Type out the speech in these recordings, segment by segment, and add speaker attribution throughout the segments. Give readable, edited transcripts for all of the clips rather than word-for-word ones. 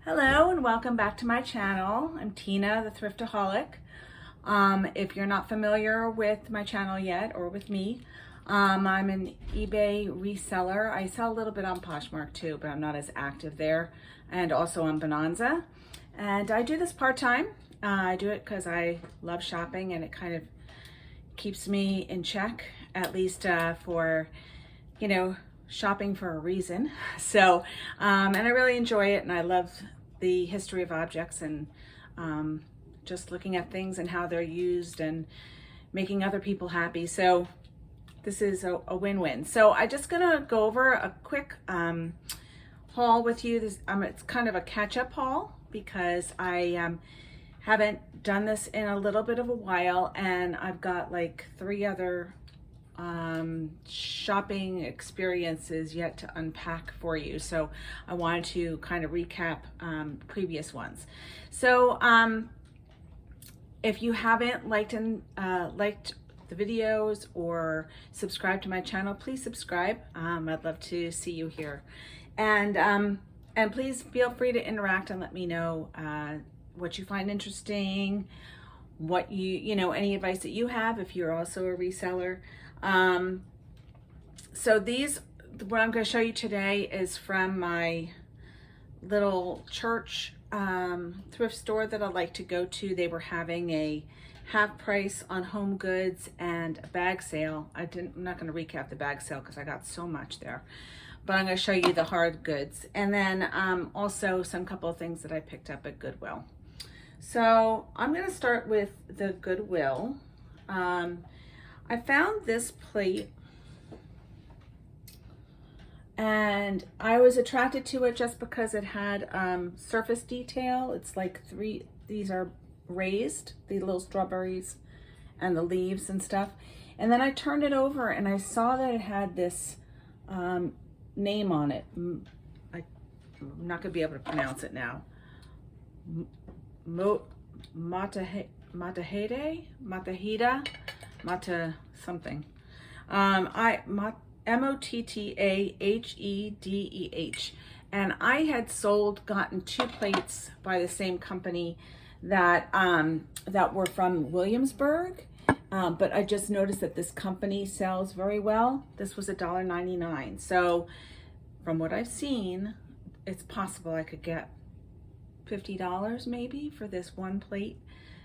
Speaker 1: Hello and welcome back to my channel. I'm Tina, the Thrifta-haulic. If you're not familiar with my channel yet or with me, I'm an eBay reseller. I sell a little bit on Poshmark too, but I'm not as active there, and also on Bonanza. And I do this part-time. I do it because I love shopping and it kind of keeps me in check, at least for, shopping for a reason. So, and I really enjoy it, and I love the history of objects and just looking at things and how they're used and making other people happy. So this is a win-win. So I'm just gonna go over a quick haul with you. It's kind of a catch-up haul because I haven't done this in a little bit of a while, and I've got like 3 other shopping experiences yet to unpack for you. So I wanted to kind of recap previous ones. So if you haven't liked the videos or subscribed to my channel, please subscribe. I'd love to see you here. And please feel free to interact and let me know what you find interesting, what any advice that you have if you're also a reseller. So what I'm going to show you today is from my little church thrift store that I like to go to. They were having a half price on home goods and a bag sale. I'm not going to recap the bag sale because I got so much there, but I'm going to show you the hard goods, and then also some couple of things that I picked up at Goodwill. So I'm going to start with the Goodwill. I found this plate and I was attracted to it just because it had surface detail. It's like these are raised, the little strawberries and the leaves and stuff. And then I turned it over and I saw that it had this name on it. I'm not gonna be able to pronounce it now. Matahida, Mata something. Mottahedeh. And I had gotten 2 plates by the same company that were from Williamsburg. But I just noticed that this company sells very well. This was $1.99. So from what I've seen, it's possible I could get $50 maybe for this one plate.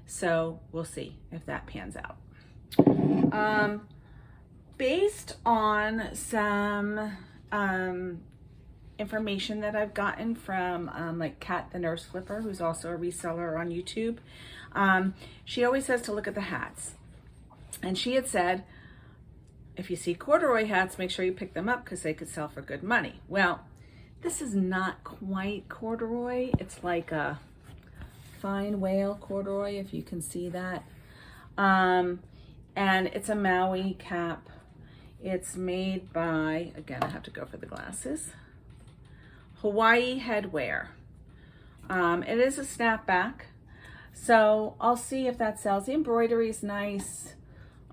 Speaker 1: So we'll see if that pans out. Based on some information that I've gotten from like Kat the Nurse Flipper, who's also a reseller on YouTube, she always says to look at the hats. And she had said, if you see corduroy hats, make sure you pick them up because they could sell for good money. Well, this is not quite corduroy. It's like a fine whale corduroy, if you can see that. And it's a Maui cap. It's made by, again, I have to go for the glasses, Hawaii Headwear. It is a snapback, so I'll see if that sells. The embroidery is nice.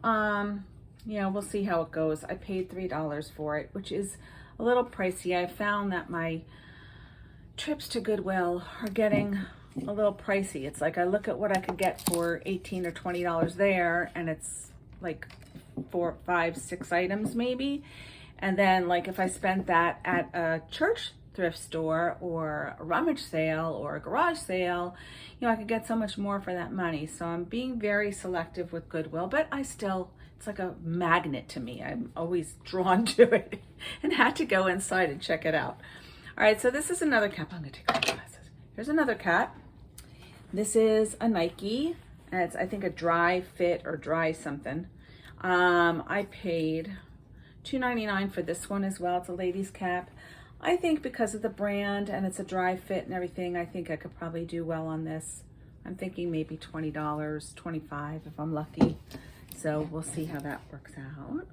Speaker 1: We'll see how it goes. I paid $3 for it, which is a little pricey. I found that my trips to Goodwill are getting a little pricey. It's like I look at what I could get for $18 or $20 there, and it's like 4, 5, 6 items maybe. And then like if I spent that at a church thrift store or a rummage sale or a garage sale, I could get so much more for that money. So I'm being very selective with Goodwill, but it's like a magnet to me. I'm always drawn to it and had to go inside and check it out. All right, so this is another cap. I'm gonna take off my glasses. Here's another cap. This is a Nike, and it's, I think, a dry fit or dry something. I paid $2.99 for this one as well. It's a ladies cap. I think because of the brand and it's a dry fit and everything, I think I could probably do well on this. I'm thinking maybe $20, $25 if I'm lucky. So we'll see how that works out.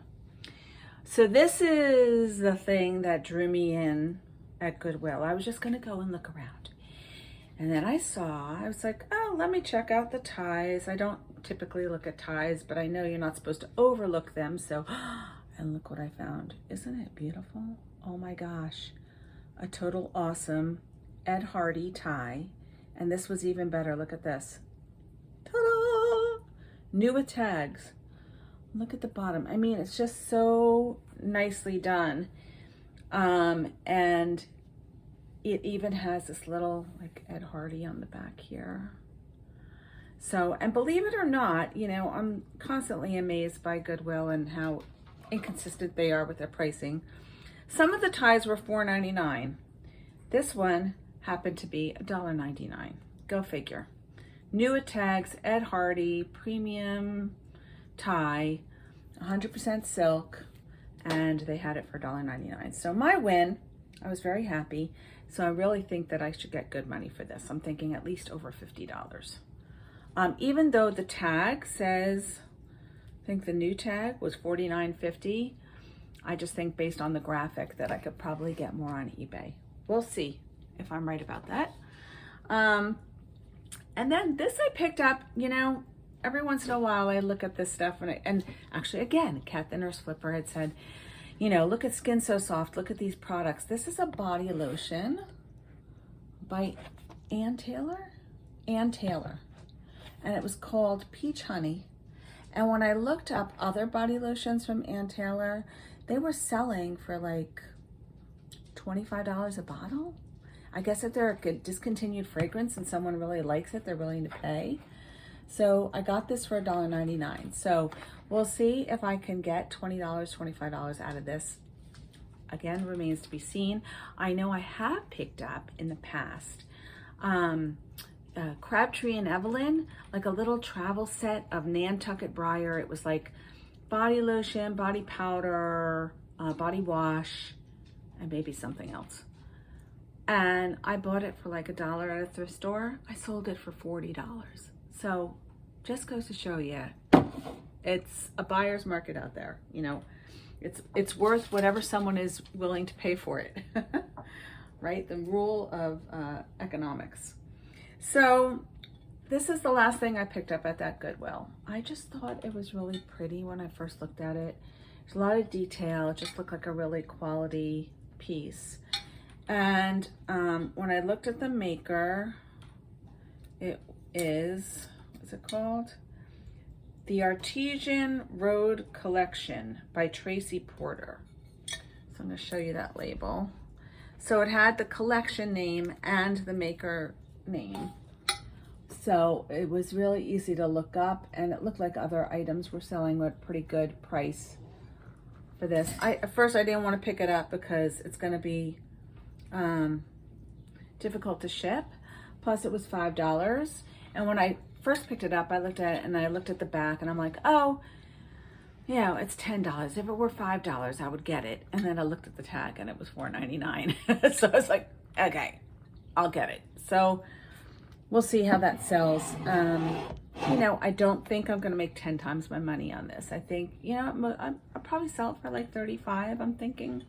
Speaker 1: So this is the thing that drew me in at Goodwill. I was just gonna go and look around. And then I was like, oh, let me check out the ties. I don't typically look at ties, but I know you're not supposed to overlook them. So, and look what I found. Isn't it beautiful? Oh my gosh. A total awesome Ed Hardy tie. And this was even better. Look at this. Ta-da! New with tags. Look at the bottom. I mean, it's just so nicely done. And it even has this little like Ed Hardy on the back here. So, and believe it or not, you know, I'm constantly amazed by Goodwill and how inconsistent they are with their pricing. Some of the ties were $4.99. This one happened to be $1.99. Go figure. New with tags, Ed Hardy, premium tie, 100% silk, and they had it for $1.99. So my win, I was very happy. So I really think that I should get good money for this. I'm thinking at least over $50. Even though the tag says, I think the new tag was $49.50, I just think based on the graphic that I could probably get more on eBay. We'll see if I'm right about that. And then this I picked up, you know, every once in a while I look at this stuff and actually again, Kat the Nurse Flipper had said, you know, look at Skin So Soft, look at these products. This is a body lotion by Ann Taylor. And it was called Peach Honey. And when I looked up other body lotions from Ann Taylor, they were selling for like $25 a bottle. I guess if they're a discontinued fragrance and someone really likes it, they're willing to pay. So I got this for $1.99. So we'll see if I can get $20, $25 out of this. Again, remains to be seen. I know I have picked up in the past Crabtree and Evelyn, like a little travel set of Nantucket Briar. It was like body lotion, body powder, body wash, and maybe something else. And I bought it for like $1 at a thrift store. I sold it for $40. So just goes to show you, it's a buyer's market out there. You know, it's worth whatever someone is willing to pay for it, right? The rule of economics. So this is the last thing I picked up at that Goodwill. I just thought it was really pretty when I first looked at it. There's a lot of detail. It just looked like a really quality piece. And when I looked at the maker, it is, what's it called? The Artesian Road Collection by Tracy Porter. So I'm going to show you that label. So it had the collection name and the maker name. So it was really easy to look up, and it looked like other items were selling at a pretty good price for this. At first I didn't want to pick it up because it's going to be difficult to ship. Plus it was $5. And when I first picked it up, I looked at it and I looked at the back and I'm like, oh, you know, it's $10. If it were $5, I would get it. And then I looked at the tag and it was $4.99. So I was like, okay, I'll get it. So we'll see how that sells. You know, I don't think I'm going to make 10 times my money on this. I think, you know, I'll probably sell it for like $35, I'm thinking.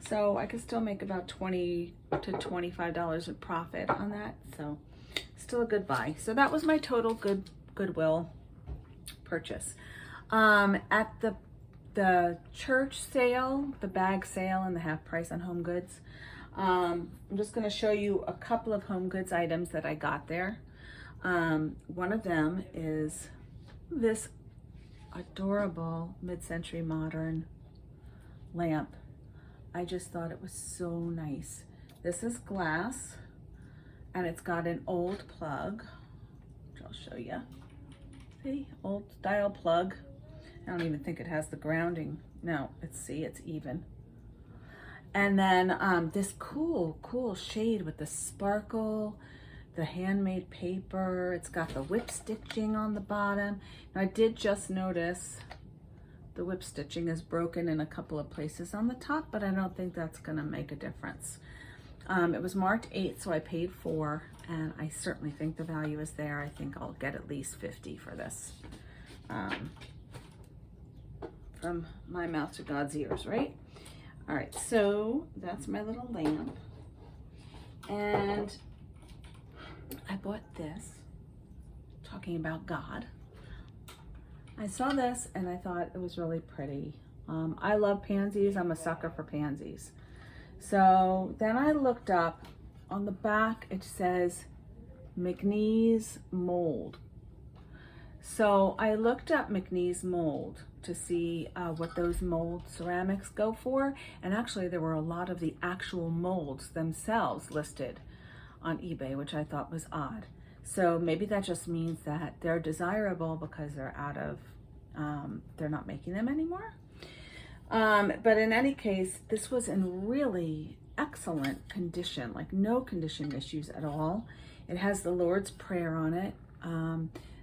Speaker 1: So I could still make about $20 to $25 in profit on that. So still a good buy. So that was my total Goodwill purchase. At the church sale, the bag sale, and the half price on home goods, I'm just going to show you a couple of home goods items that I got there. One of them is this adorable mid-century modern lamp. I just thought it was so nice. This is glass, and it's got an old plug, which I'll show you. See, old style plug. I don't even think it has the grounding. No, it's even. And then this cool shade with the sparkle, the handmade paper. It's got the whip stitching on the bottom. Now, I did just notice the whip stitching is broken in a couple of places on the top, but I don't think that's gonna make a difference. It was marked 8, so I paid 4, and I certainly think the value is there. I think I'll get at least 50 for this. From my mouth to God's ears, right? All right, so that's my little lamp. And I bought this, talking about God. I saw this and I thought it was really pretty. I love pansies. I'm a sucker for pansies. So then I looked up on the back it says McNeese mold. So I looked up McNeese mold to see what those mold ceramics go for, and actually there were a lot of the actual molds themselves listed on eBay, which I thought was odd. So maybe that just means that they're desirable because they're out of, they're not making them anymore. But in any case, this was in really excellent condition, like no condition issues at all. It has the Lord's Prayer on it.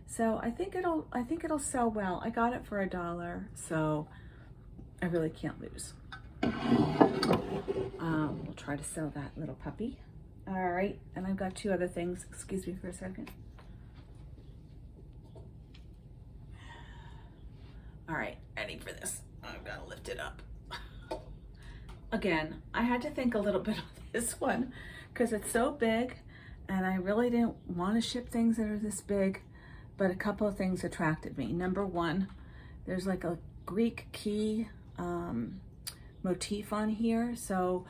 Speaker 1: So I think it'll sell well. I got it for $1, so I really can't lose. We'll try to sell that little puppy. All right, and I've got two other things. Excuse me for a second. All right, ready for this. I've got to lift it up. Again, I had to think a little bit on this one because it's so big, and I really didn't want to ship things that are this big, but a couple of things attracted me. Number one, there's like a Greek key motif on here, so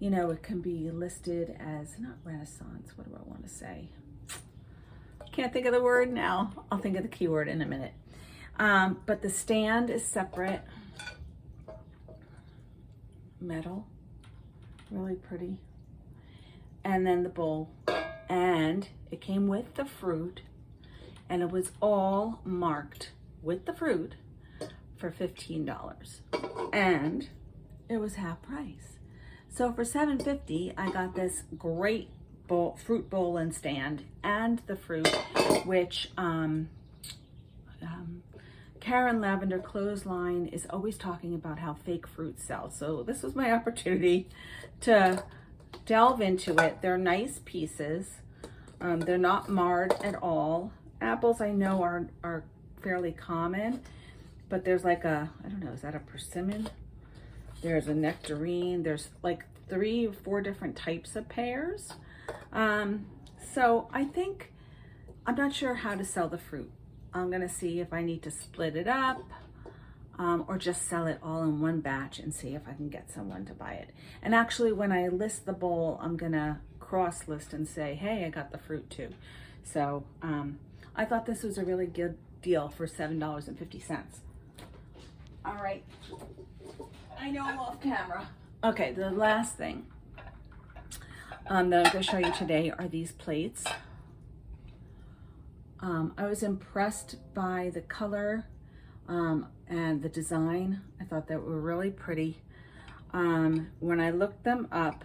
Speaker 1: you know, it can be listed as, not Renaissance, what do I want to say? Can't think of the word now. I'll think of the keyword in a minute. But the stand is separate. Metal, really pretty. And then the bowl. And it came with the fruit, and it was all marked with the fruit for $15. And it was half price. So for $7.50, I got this great bowl, fruit bowl and stand, and the fruit, which Karen Lavender Clothesline is always talking about how fake fruit sells. So this was my opportunity to delve into it. They're nice pieces. They're not marred at all. Apples I know are fairly common, but there's like a, I don't know, is that a persimmon? There's a nectarine. There's like 3 or 4 different types of pears. So I think, I'm not sure how to sell the fruit. I'm gonna see if I need to split it up or just sell it all in one batch and see if I can get someone to buy it. And actually when I list the bowl, I'm gonna cross list and say, hey, I got the fruit too. So I thought this was a really good deal for $7.50. All right. I know I'm off camera. Okay, the last thing that I'm going to show you today are these plates. I was impressed by the color and the design. I thought they were really pretty. When I looked them up,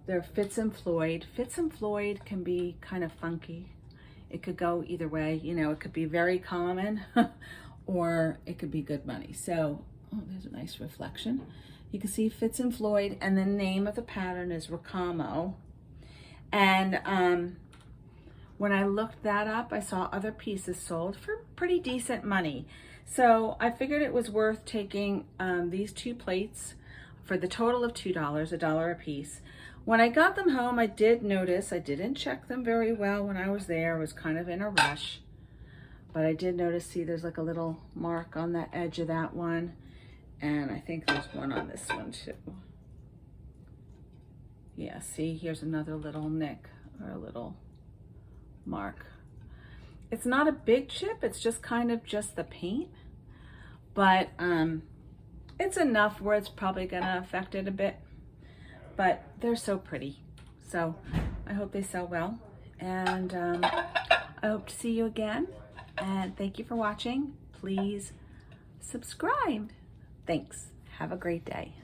Speaker 1: they're Fitz and Floyd. Fitz and Floyd can be kind of funky. It could go either way. You know, it could be very common or it could be good money. So, oh, there's a nice reflection. You can see Fitz and Floyd, and the name of the pattern is Ricamo. And when I looked that up, I saw other pieces sold for pretty decent money. So I figured it was worth taking these 2 plates for the total of $2, $1 a piece. When I got them home, I did notice, I didn't check them very well when I was there. I was kind of in a rush. But I did notice, see, there's like a little mark on the edge of that one. And I think there's one on this one too. Yeah, see, here's another little nick or a little mark. It's not a big chip, it's just kind of just the paint. But it's enough where it's probably gonna affect it a bit. But they're so pretty. So I hope they sell well. And I hope to see you again. And thank you for watching. Please subscribe. Thanks. Have a great day.